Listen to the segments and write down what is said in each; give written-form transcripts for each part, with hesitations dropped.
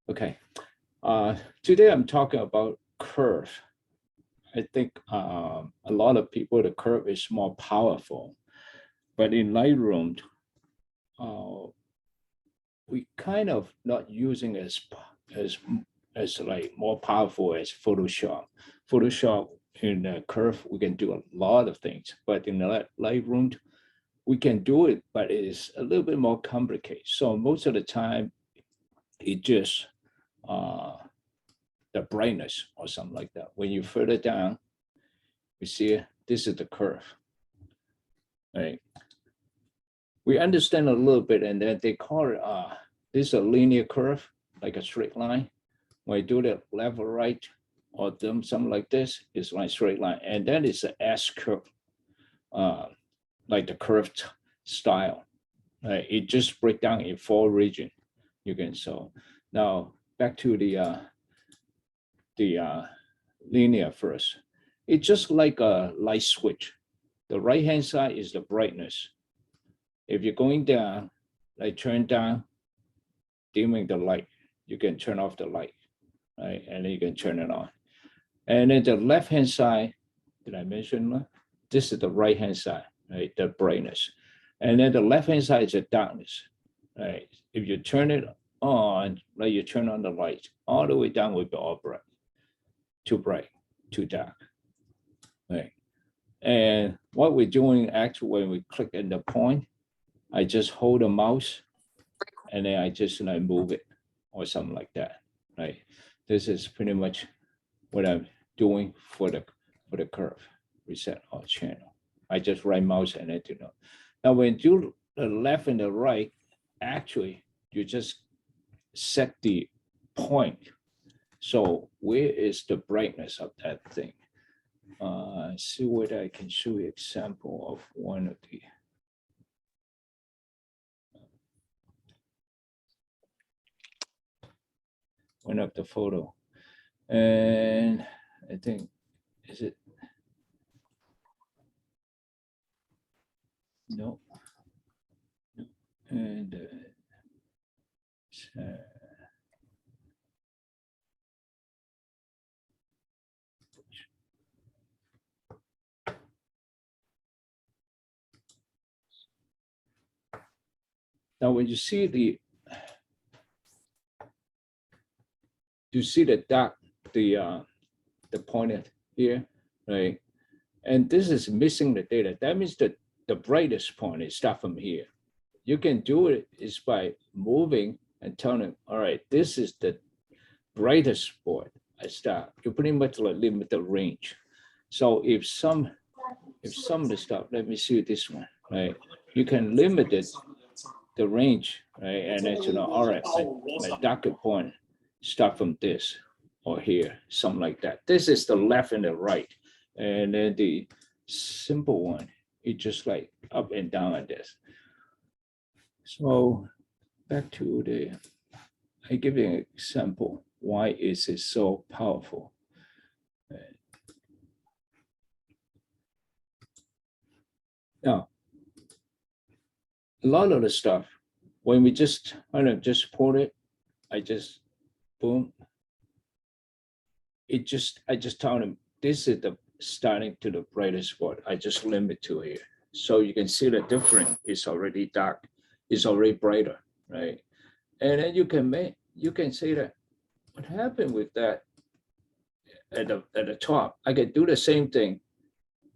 Okay. Today I'm talking about curve. I think a lot of people, the curve is more powerful, but in Lightroom, uh, we kind of not using as as like more powerful as Photoshop. Photoshop in the curve, we can do a lot of things, but in the Lightroom, we can do it, but it is a little bit more complicated. So most of the time, it just the brightness or something like that. When you further down, you see this is the curve, right? We understand a little bit, and then they call it this is a linear curve, like a straight line. When I do the left or right or something like this, it's like straight line, and then it's an S curve, like the curved style. Right? It just break down in 4 regions. You can so now back to the linear first. It's just like a light switch. The right-hand side is the brightness. If you're going down, like turn down, dimming the light, you can turn off the light, right? And then you can turn it on. And then the left-hand side, did I mention? This is the right-hand side, right? The brightness. And then the left-hand side is the darkness, right? If you turn it on, like you turn on the light, all the way down will be all bright. Too bright, too dark, right? And what we're doing actually when we click in the point, I just hold the mouse and then I just like move it or something like that, right? This is pretty much what I'm doing for the curve. Reset our channel. I just right mouse and I do know. Now when you do the left and the right, actually you just set the point. So where is the brightness of that thing? See whether I can show you example of one of the. One of the photo, and I think is it no, and now when you see the dot, the pointed here, right? And this is missing the data. That means that the brightest point is start from here. You can do it is by moving and telling, all right, this is the brightest spot. I start. You pretty much like limit the range. So if some of the stuff, let me see this one, right? You can limit it, the range, right? And then you know, all right, my darker point start from this or here, something like that. This is the left and the right. And then the simple one, it's just like up and down like this. So back to the, I give you an example. Why is it so powerful? Now, a lot of the stuff, when we just, I don't just put it, I just, boom. I just tell them, this is the starting to the brightest spot. I just limit to here. So you can see the difference is already dark, it's already brighter, right? And then you can say that, what happened with that at the top? I can do the same thing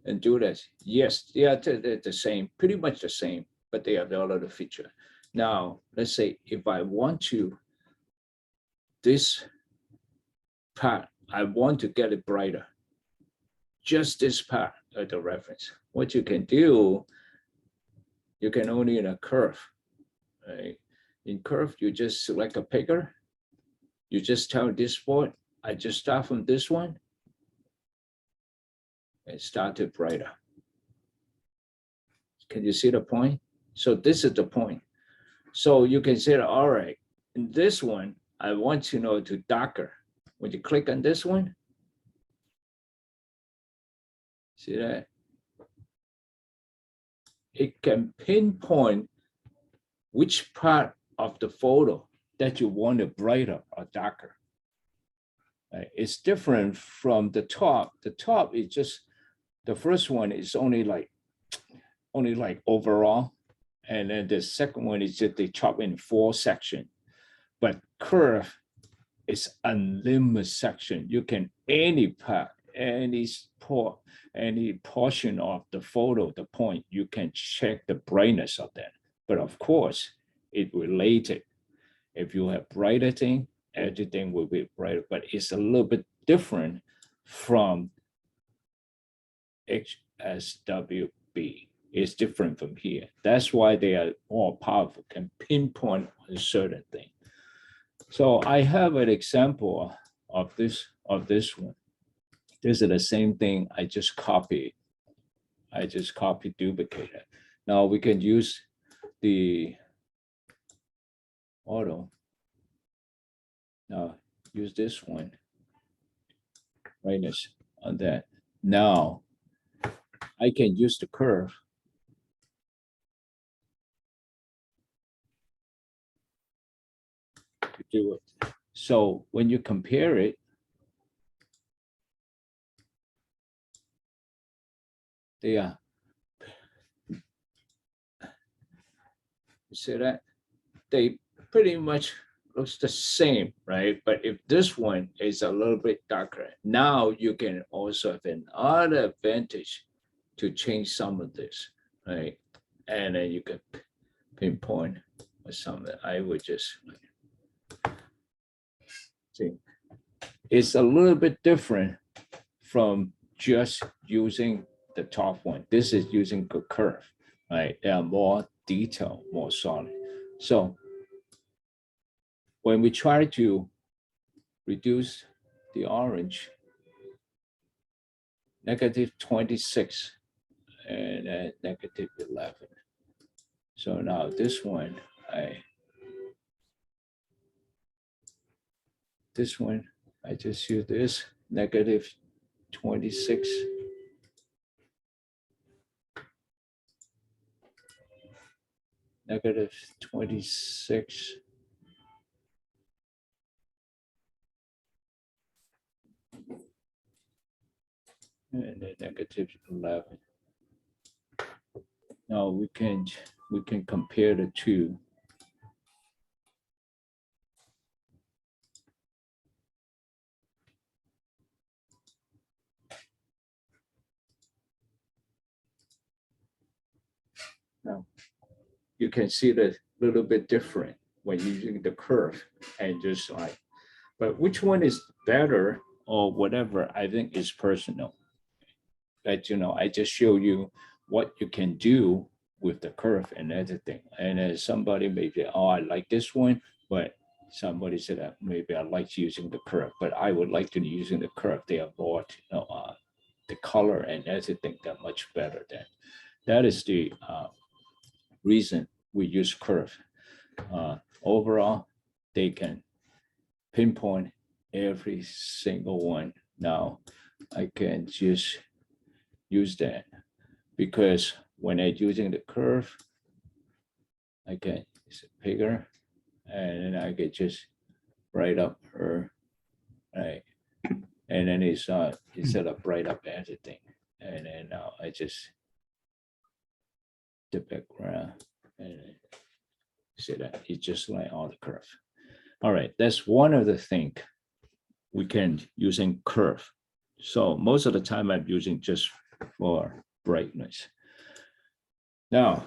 and do this. Yes, they're the same, pretty much the same, but they have a lot of feature. Now, let's say if I want to, this part, I want to get it brighter, just this part of the reference. What you can do, you can only in a curve, right? In curve, you just select a picker. You just tell this point, I just start from this one and start it brighter. Can you see the point? So this is the point. So you can say, all right, in this one, I want to know to darker. When you click on this one, see that? It can pinpoint which part of the photo that you want it brighter or darker. Right? It's different from the top. The top is just, the first one is only like overall. And then the second one is just they chop in 4 sections. But curve is unlimited section. You can any part, any portion of the photo, the point, you can check the brightness of that. But of course, it related. If you have brighter thing, everything will be brighter, but it's a little bit different from HSWB. It's different from here. That's why they are more powerful, can pinpoint a certain thing. So I have an example of this one. This is the same thing I just copied. I just copied, duplicated. Now we can use the auto. Now use this one. Brightness on that. Now I can use the curve. To do it. So when you compare it, they are, you see that? They pretty much looks the same, right? But if this one is a little bit darker, now you can also have another advantage to change some of this, right? And then you can pinpoint or something. I would just see. It's a little bit different from just using the top one. This is using the curve, right? They are more detailed, more solid. So when we try to reduce the orange, -26 and -11. So now this one, I just use this -26. -26. And then -11. Now we can compare the two. Now you can see that a little bit different when using the curve and just like, but which one is better or whatever, I think is personal. But I just show you what you can do with the curve and everything. And then somebody maybe, oh, I like this one, but somebody said that maybe I like using the curve, but I would like to using the curve. They are more, the color and everything that much better than. That is the reason we use curve. Overall, they can pinpoint every single one. Now I can just use that because when I'm using the curve, I can, it's bigger, and then I can just bright up her, right? And then it's instead of bright up everything, and then now I just the background and see that it's just like all the curve. All right, that's one of the things we can using curve. So most of the time I'm using just for brightness. Now,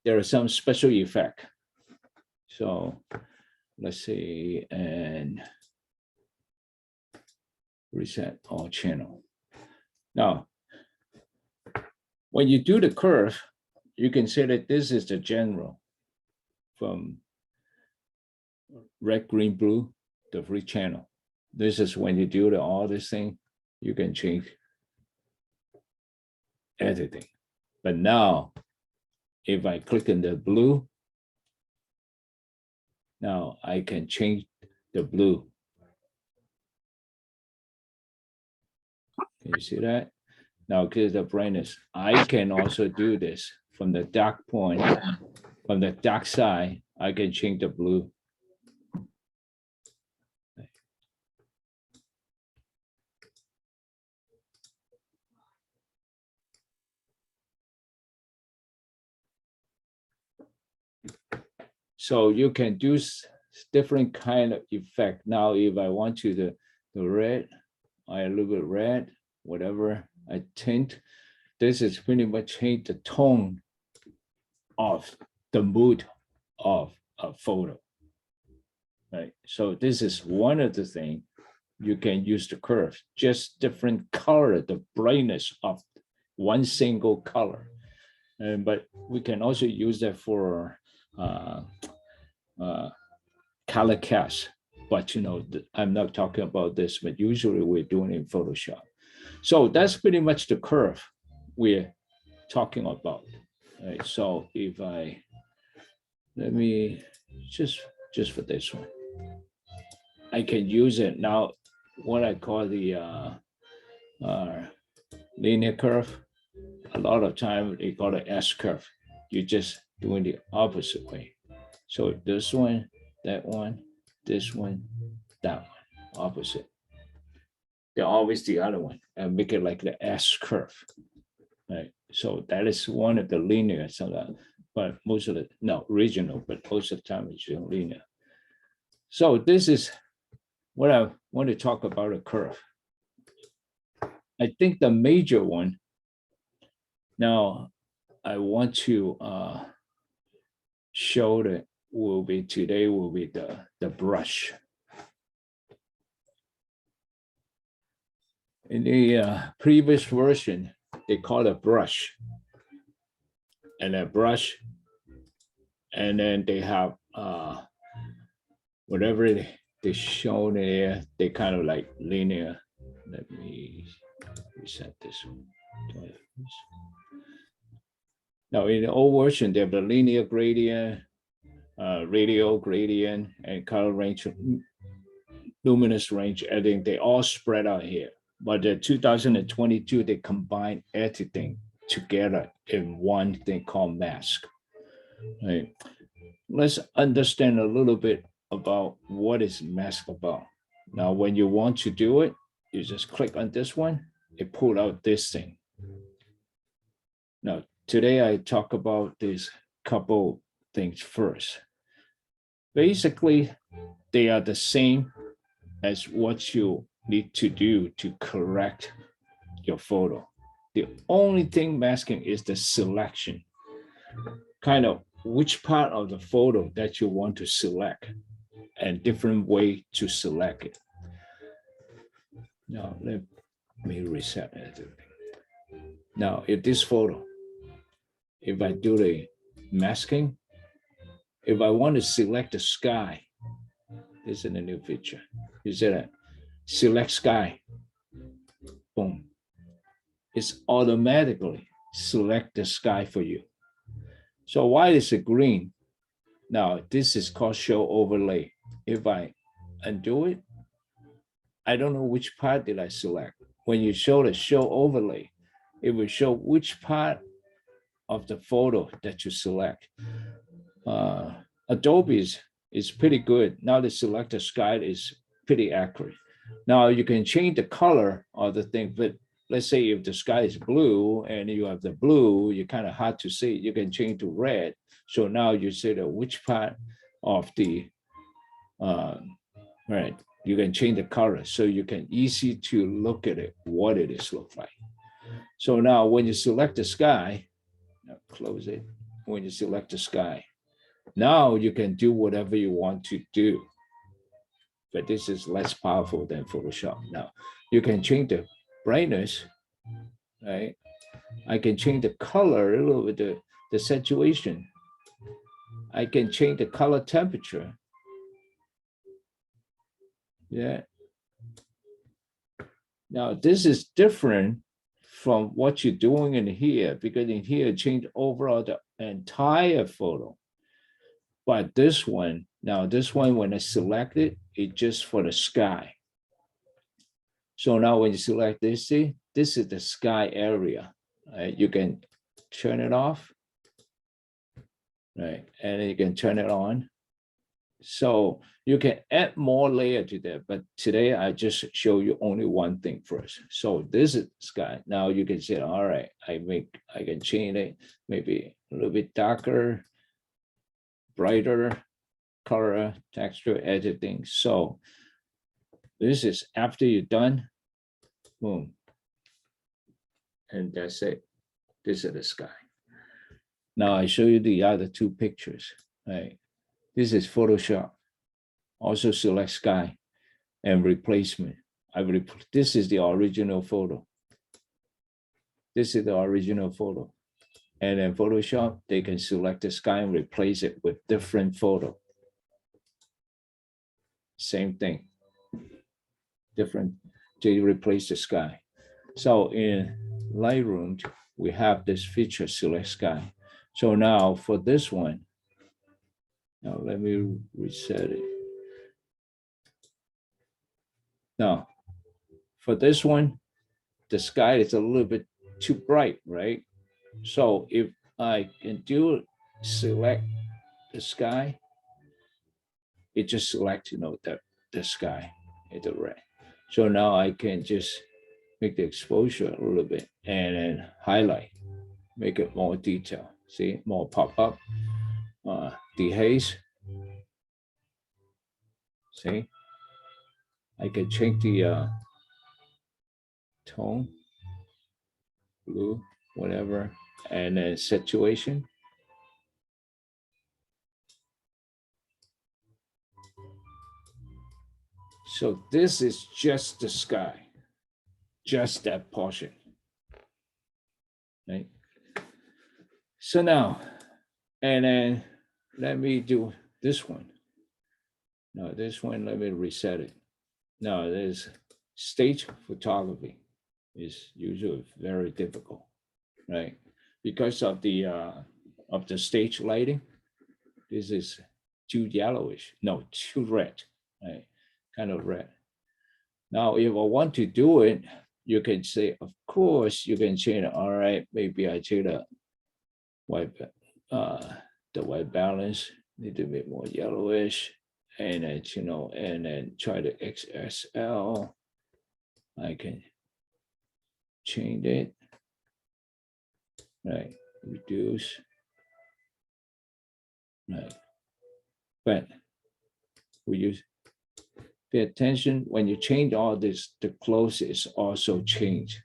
there are some special effect. So let's see, and reset all channel. Now, when you do the curve, you can say that this is the general from red, green, blue, the 3 channel. This is when you do all this thing, you can change everything. But now, if I click on the blue, now I can change the blue. Can you see that? Now, here's the brightness. I can also do this from the dark point, from the dark side, I can change the blue. So you can do different kind of effect. Now, if I want to the red, I a little bit red, whatever I tint, this is pretty much change the tone of the mood of a photo, right? So this is one of the things you can use the curve, just different color, the brightness of one single color. But we can also use that for color cast. But I'm not talking about this, but usually we're doing it in Photoshop. So that's pretty much the curve we're talking about. Right? So if let me just for this one, I can use it now. What I call the linear curve. A lot of time they call it S curve. You're just doing the opposite way. So this one, that one, this one, that one, opposite. They're always the other one and make it like the S curve. Right. So that is one of the linear, so that, but most of the regional, but most of the time it's linear. So this is what I want to talk about a curve. I think the major one. Now, I want to show that today will be the brush. In the previous version, they call it brush, and a brush, and then they have whatever they show there, they kind of like linear. Let me reset this one. Now in the old version, they have the linear gradient, radial gradient, and color range, luminous range, I think they all spread out here. But the 2022, they combine everything together in one thing called mask. Right. Let's understand a little bit about what is mask about. Now, when you want to do it, you just click on this one, it pull out this thing. Now, today I talk about these couple things first. Basically, they are the same as what you need to do to correct your photo. The only thing masking is the selection, kind of which part of the photo that you want to select and different way to select it. Now, let me reset everything. Now, if this photo, if I do the masking, if I want to select the sky, this is a new feature. You said that select sky, boom. It's automatically select the sky for you. So why is it green? Now, this is called show overlay. If I undo it, I don't know which part did I select. When you show the show overlay, it will show which part of the photo that you select. Adobe is pretty good. Now the selected sky is pretty accurate. Now you can change the color of the thing, but let's say if the sky is blue and you have the blue, you're kind of hard to see. You can change to red. So now you say that which part of the, right, you can change the color so you can easy to look at it, what it is look like. So now when you select the sky, close it, when you select the sky, now you can do whatever you want to do. But this is less powerful than Photoshop. Now you can change the brightness, right? I can change the color a little bit, the saturation. I can change the color temperature. Yeah. Now this is different from what you're doing in here, because in here change overall the entire photo. But this one, now this one, when I select it, it's just for the sky. So now when you select this, see, this is the sky area. Right? You can turn it off, right? And then you can turn it on. So you can add more layer to that, but today I just show you only one thing first. So this is sky. Now you can say, all right, I can change it, maybe a little bit darker, brighter, color, texture, editing. So this is after you're done, boom. And that's it. This is the sky. Now I show you the other two pictures, right? This is Photoshop. Also select sky and replacement. This is the original photo. This is the original photo. And in Photoshop, they can select the sky and replace it with different photo. Same thing. Different, they replace the sky. So in Lightroom, we have this feature, select sky. So now for this one, now let me reset it. Now, for this one, the sky is a little bit too bright, right? So if I can do select the sky, it just selects, the sky in the red. So now I can just make the exposure a little bit and then highlight, make it more detailed. See, more pop up, dehaze. See, I can change the tone, blue, whatever, and then saturation. So this is just the sky, just that portion, right? So now, and then let me do this one. Now this one, let me reset it. Now there's stage photography is usually very difficult, right? Because of the stage lighting, this is too yellowish, no, too red, right? Kind of red. Now, if I want to do it, you can say, of course, you can change it. All right, maybe I change the white balance, a little bit more yellowish, and then, and then try the XSL. I can change it, right? Reduce, right? But we use, pay attention when you change all this, the close is also change,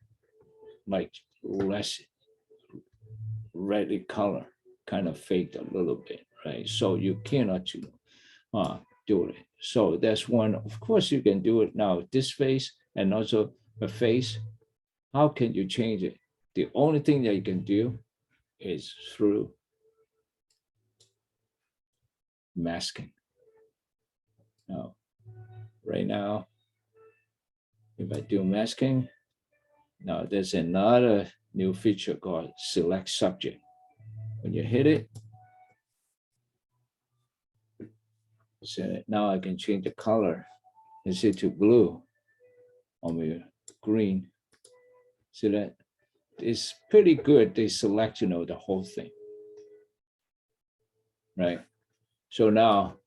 like less reddy color, kind of fade a little bit, right? So you cannot do it. So that's one. Of course, you can do it now. This face and also the face. How can you change it? The only thing that you can do is through masking. Now, right now, if I do masking, now there's another new feature called select subject. When you hit it, so now I can change the color. Is it to blue or green? So that is pretty good. They select, the whole thing, right? So now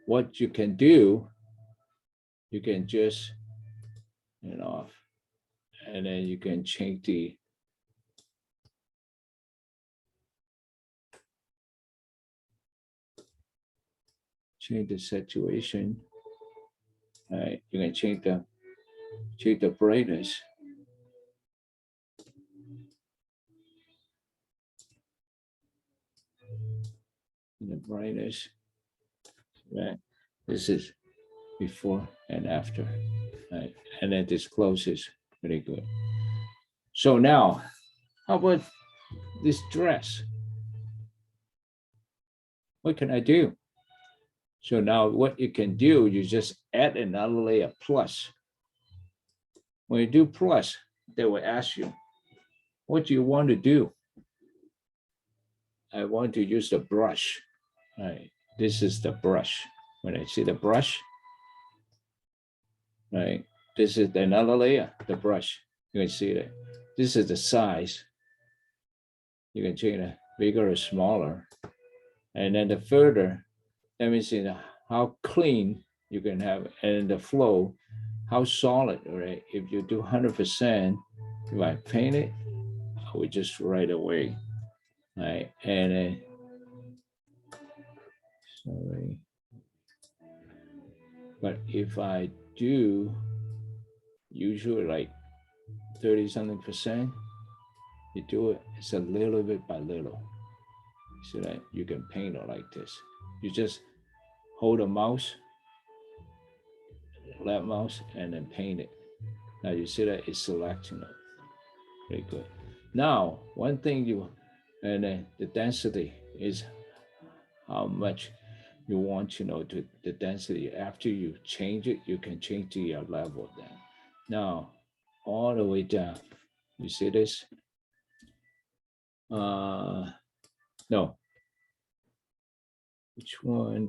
what you can do, you can just turn off, and then you can change the saturation. Right, you can change the brightness. The brightness, right? This is before and after, right? And then this closes pretty good. So now, how about this dress? What can I do? So now what you can do, you just add another layer plus. When you do plus, they will ask you, what do you want to do? I want to use the brush. Right, this is the brush. When I see the brush, right, this is another layer, the brush. You can see that. This is the size. You can change it bigger or smaller. And then the further, let me see how clean you can have, and the flow, how solid, right? If you do 100%, if I paint it, I would just right away, right? And then, sorry, But if I do usually like 30-something%, you do it, it's a little bit by little. So that you can paint it like this. You just hold a mouse, left mouse, and then paint it. Now you see that it's selecting it. Very good. Now, one thing and then the density is how much you want to know the density. After you change it, you can change the level then. Now, all the way down, you see this? No. Which one?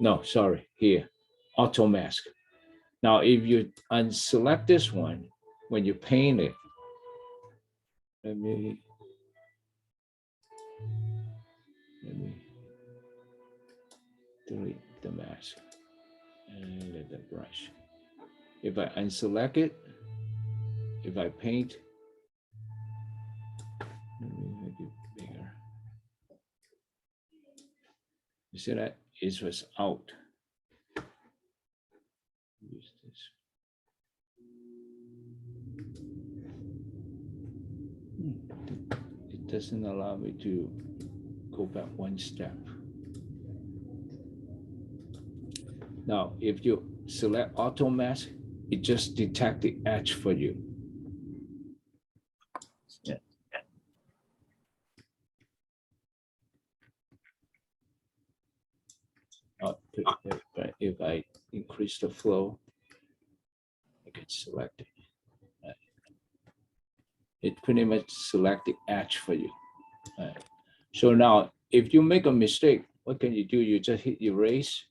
No, sorry, here, auto mask. Now, if you unselect this one, when you paint it, let me delete the mask and the brush. If I unselect it, if I paint, let me make it bigger. You see that? It was out. Use this. It doesn't allow me to go back one step. Now, if you select auto mask, it just detects the edge for you. Yeah. But if I increase the flow, I can select it. It pretty much select the edge for you. So now, if you make a mistake, what can you do? You just hit erase.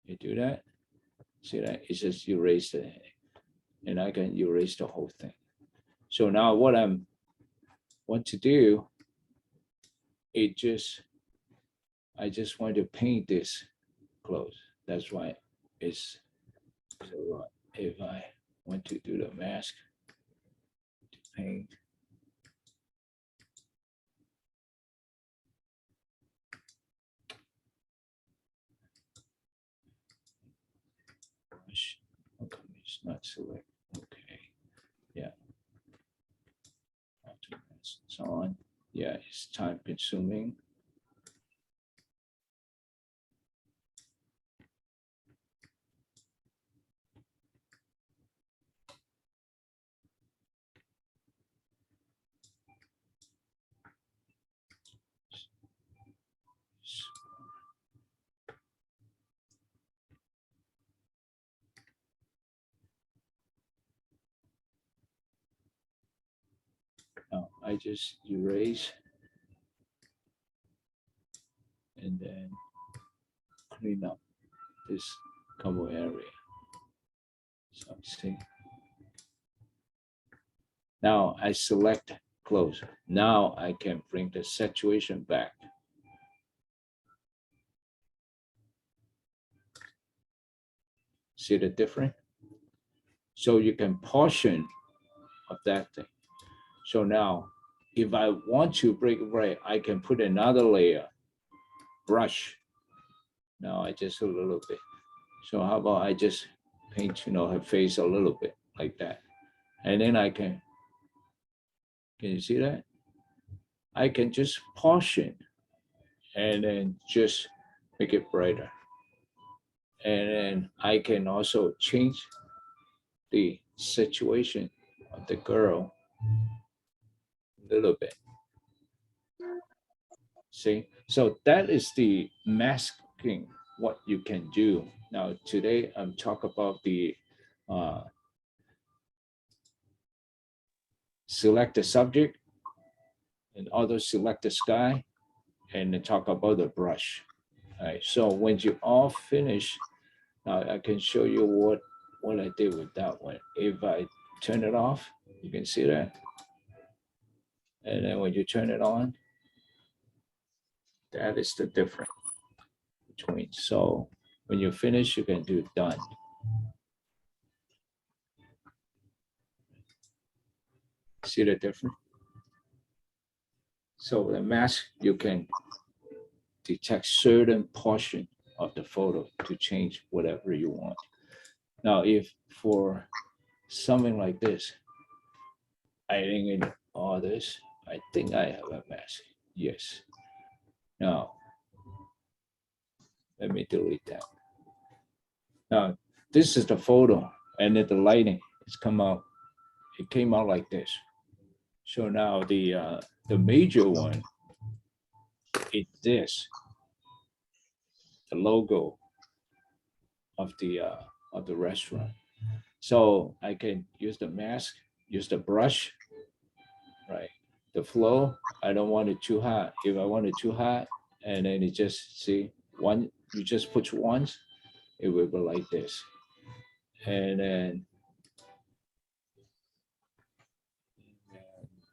You do that. See that? It's just erase it, and I can erase the whole thing. So now what I want to do, I just want to paint this close. That's why it's so if I want to do the mask to paint. Okay, it's not select. Okay, yeah. It's on. Yeah, it's time consuming. Now I just erase and then clean up this cover area. So see. Now I select close. Now I can bring the saturation back. See the difference? So you can portion of that thing. So now, if I want to break it right, I can put another layer, brush. Now I just a little bit. So how about I just paint, her face a little bit like that. And then I can you see that? I can just portion and then just make it brighter. And then I can also change the situation of the girl a little bit. See, so that is the masking, what you can do. Now, today I'm talking about the select the subject and auto select the sky and then talk about the brush. All right, so when you all finish, now I can show you what I did with that one. If I turn it off, you can see that. And then when you turn it on, that is the difference between. So when you finish, you can do done. See the difference? So the mask, you can detect certain portion of the photo to change whatever you want. Now, if for something like this, I think in all this, I think I have a mask. Yes. Now, let me delete that. Now, this is the photo, and then the lighting has come out. It came out like this. So now the major one is this, the logo of the restaurant. So I can use the mask, use the brush, right? The flow, I don't want it too hot. If I want it too hot, and then it just see one, you just push once, it will be like this. And then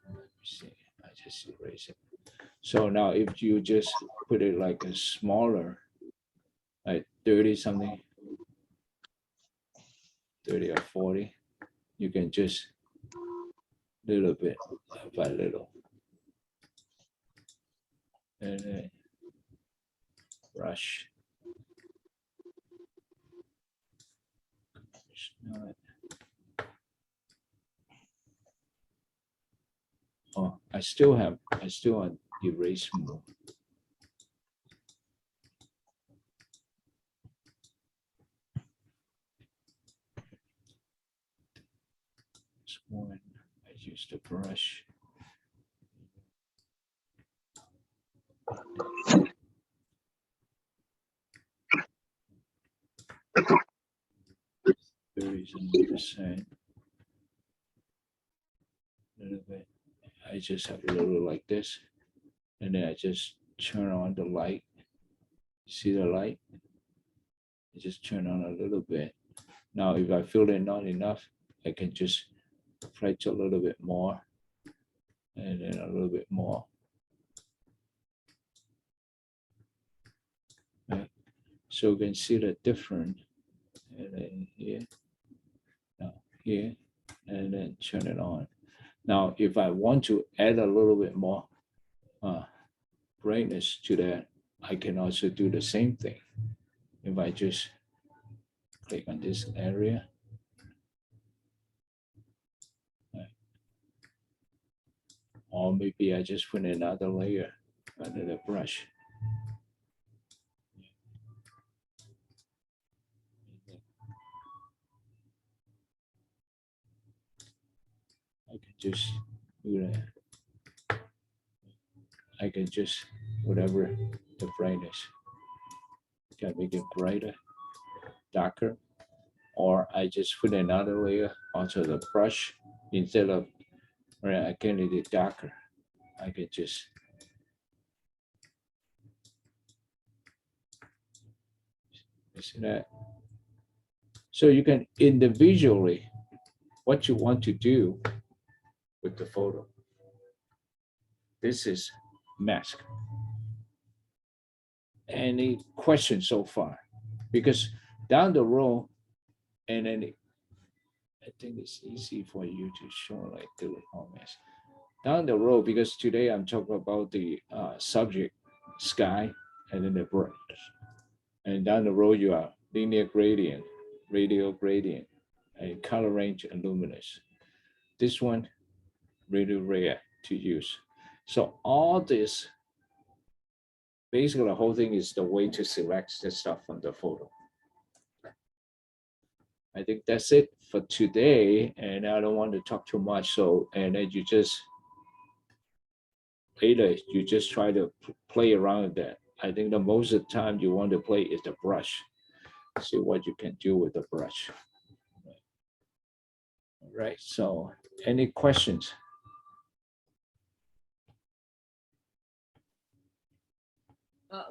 let me see, I just erase it. So now if you just put it like a smaller, like 30 something, 30 or 40, you can just little bit by little. And then brush. Oh, I still on erase mode. This one, I use the brush. %. A little bit. I just have a little like this, and then I just turn on the light. See the light? I just turn on a little bit. Now, if I feel it not enough, I can just flex a little bit more, and then a little bit more. Right? So you can see the difference. And then here, now here, and then turn it on. Now, if I want to add a little bit more brightness to that, I can also do the same thing. If I just click on this area, or maybe I just put another layer under the brush. I can just do that. I can just, whatever the brightness, can make it brighter, darker, or I just put another layer onto the brush instead of, right, I can make it darker. I can just see that. So you can individually what you want to do with the photo. This is mask. Any questions so far? Because down the road, and then I think it's easy for you to show like the mask. Down the road, because today I'm talking about the subject, sky, and then the brightness. And down the road, you are linear gradient, radial gradient, and color range and luminous. This one, really rare to use. So all this, basically the whole thing is the way to select the stuff from the photo. I think that's it for today, and I don't want to talk too much. So, and then you just, later, you just try to play around with that. I think the most of the time you want to play is the brush. See what you can do with the brush. All right, so any questions?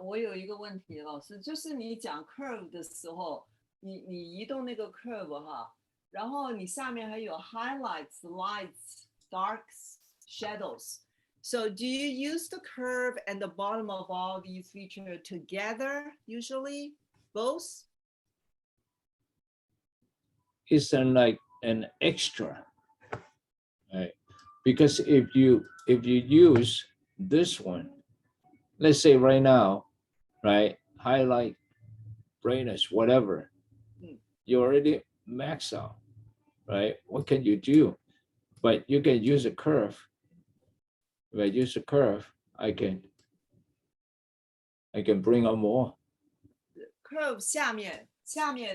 我有一个问题，老师，就是你讲 curve 的时候，你移动那个 curve 哈，然后你下面还有 highlights, lights, darks, shadows. So do you use the curve and the bottom of all these features together usually, both? It's like an extra, right? Because if you use this one, let's say right now, right, highlight brightness, whatever. You already max out, right? What can you do? But you can use a curve. If I use a curve, I can bring on more. curve 下面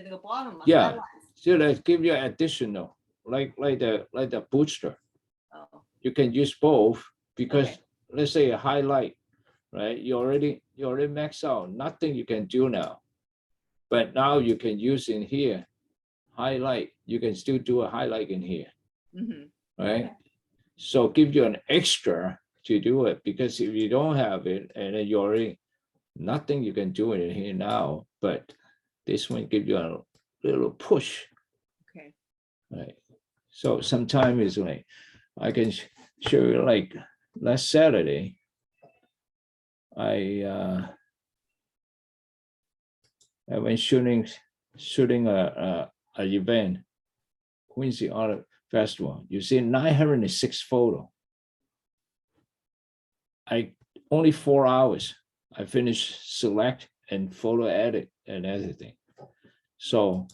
那个 bottom Yeah. highlight. So let's give you additional, like the booster. Oh, You can use both because Okay. let's say a highlight, right? You already max out. Nothing you can do now. But now you can use in here, highlight. You can still do a highlight in here, right? Okay. So give you an extra to do it, because if you don't have it and then you already, nothing you can do in here now, but this one give you a little push, Okay. right? So sometimes it's like, I can show you, like last Saturday, I went shooting a event, Quincy Art Festival. You see 906 photo. I only 4 hours. I finished select and photo edit and everything. So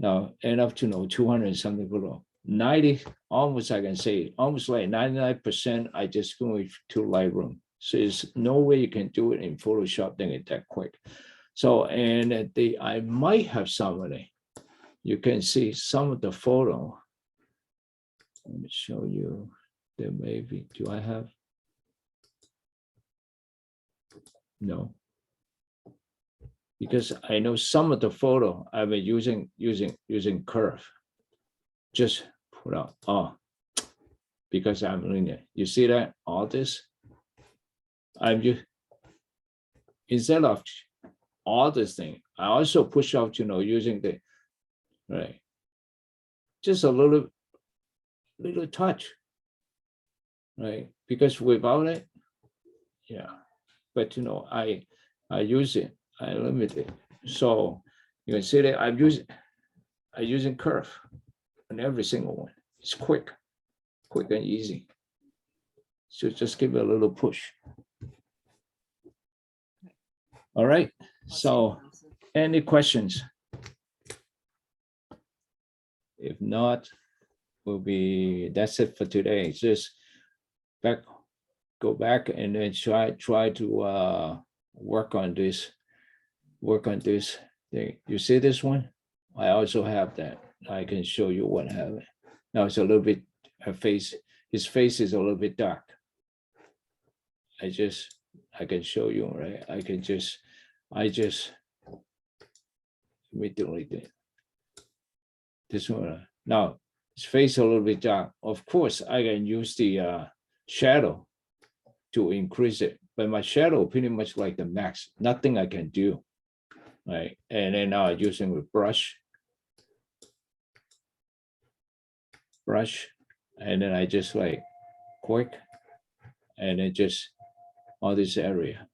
now end up to 200 something photo. 90, almost I can say, almost like 99%, I just go to Lightroom. So there's no way you can do it in Photoshop thing it that quick. So, and I might have some of it. You can see some of the photo. Let me show you. There maybe, do I have? No. Because I know some of the photo I've been using curve. Just put out, because I'm linear. You see that, all this? I'm just, instead of all this thing, I also push out, using the, right? Just a little touch, right? Because without it, yeah. But I use it, I limit it. So you can see that I'm using curve on every single one. It's quick and easy. So just give it a little push. All right. So any questions? If not, that's it for today. Just go back and then try to work on this thing. You see this one? I also have that. I can show you what I have. Now it's a little bit, his face is a little bit dark. I can show you, right? Let me delete it. This one. Now his face a little bit dark. Of course, I can use the shadow to increase it, but my shadow pretty much like the max. Nothing I can do, right? And then now using the brush, and then I just like quick, and then just all this area.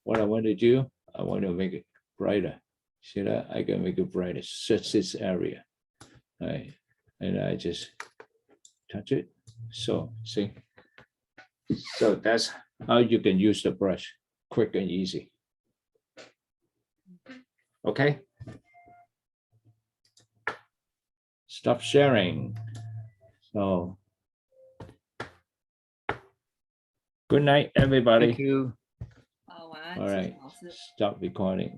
What I want to do, I want to make it brighter. See that? I can make it brighter, such this area, right? And I just touch it. So see, so that's how you can use the brush, quick and easy. Okay. Stop sharing. So good night, everybody. Thank you. 好，晚安，All 谢谢 right, 老师。 stop recording.